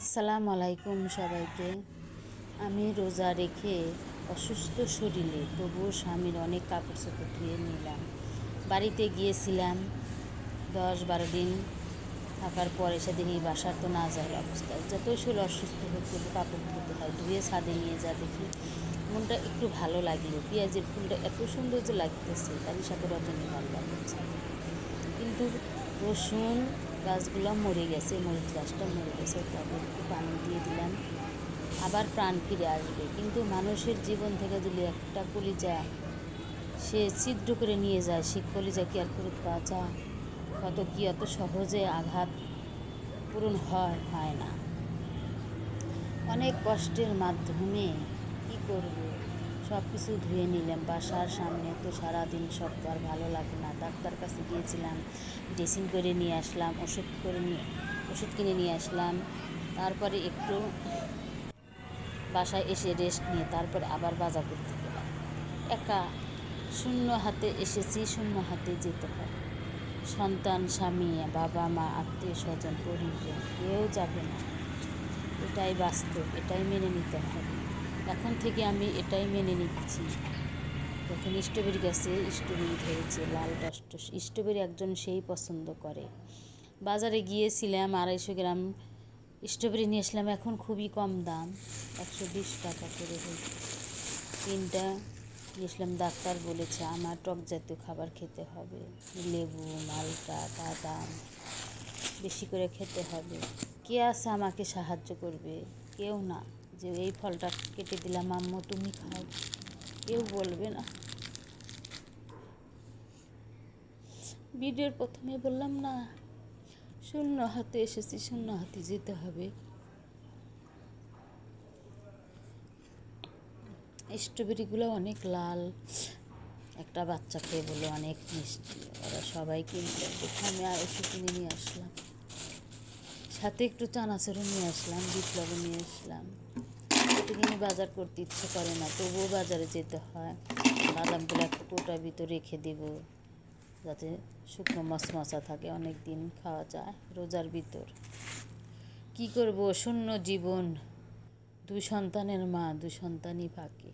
আসসালামু আলাইকুম সবাইকে। আমি রোজা রেখে অসুস্থ শরীরে তবুও স্বামীর অনেক কাপড় চোপড় ধুয়ে নিলাম। বাড়িতে গিয়েছিলাম 10-12 দিন থাকার পর এসে দেখি বাসার তো নাজেহাল অবস্থা। যতই শরীর অসুস্থ হোক তবু কাপড় ধুতে হয়। ধুয়ে ছাদে নিয়ে যা দেখি মনটা একটু ভালো লাগলো। পেঁয়াজের ফুলটা এত সুন্দর যে লাগতেছে, তারই সাথে রজনীগন্ধা ফুল ছাদে। কিন্তু রসুন গাছগুলো মরে গেছে, মরিচ গাছটা মরে গেছে, তাদের একটু পানি দিয়ে দিলাম, আবার প্রাণ ফিরে আসবে। কিন্তু মানুষের জীবন থেকে যদি একটা কলিজা সে ছিদ্র করে নিয়ে যায়, সে কলিজা কি আর ফেরত পাওয়া যায়? কত কি অত সহজে আঘাত পূরণ হয় না। অনেক কষ্টের মাধ্যমে কি করব, সব কিছু ধুয়ে নিলাম। বাসার সামনে তো সারাদিন সব তো আর ভালো লাগে না। ডাক্তার কাছে গিয়েছিলাম, ড্রেসিং করে নিয়ে আসলাম, ওষুধ কিনে নিয়ে আসলাম। তারপরে একটু বাসায় এসে রেস্ট নিয়ে তারপরে আবার বাজার করতে গেলাম। একা শূন্য হাতে এসেছি, শূন্য হাতে যেতে হয়। সন্তান, স্বামী, বাবা মা, আত্মীয় স্বজন, পরিজন কেউ যাবে না। এটাই বাস্তব, এটাই মেনে নিতে হবে। এখন থেকে আমি এটাই মেনে নিচ্ছি। দেখেন স্ট্রবেরি গাছে স্ট্রবেরি ধরেছে, লাল টসটস স্ট্রবেরি একজন সেই পছন্দ করে। বাজারে গিয়েছিলাম, 250 গ্রাম স্ট্রবেরি নিয়ে আসলাম। এখন খুবই কম দাম, 120 টাকা করে হয়েছে। 3টা নিয়ে আসলাম। ডাক্তার বলেছে আমার টক জাতীয় খাবার খেতে হবে, লেবু, মালটা, বাদাম বেশি করে খেতে হবে। কে আছে আমাকে সাহায্য করবে? কেউ না। যে এই ফলটা কেটে দিলাম, আম্মু তুমি খাও, কেউ বলবে না। ভিডিওর প্রথমে বললাম না, শূন্য হাতে এসেছি, শূন্য হাতে যেতে হবে। স্ট্রবেরিগুলো অনেক লাল। একটা বাচ্চা খেয়ে বললো অনেক মিষ্টি, ওরা সবাই কিনলো দেখে আমি আরেকটু কিনে নিয়ে আসলাম। সাথে একটু চানাচুরও নিয়ে আসলাম, বিপ্লবও নিয়ে আসলাম। প্রতিদিনই বাজার করতে ইচ্ছে করে না, তবুও বাজারে যেতে হয়। বাদামগুলো একটা কোটার ভিতর রেখে দেব, যাতে শুকনো মশমশা থাকে, অনেক দিন খাওয়া যায় রোজার ভিতর। কি করব, শূন্য জীবন, 2 সন্তানের মা, 2 সন্তানই ফাঁকে।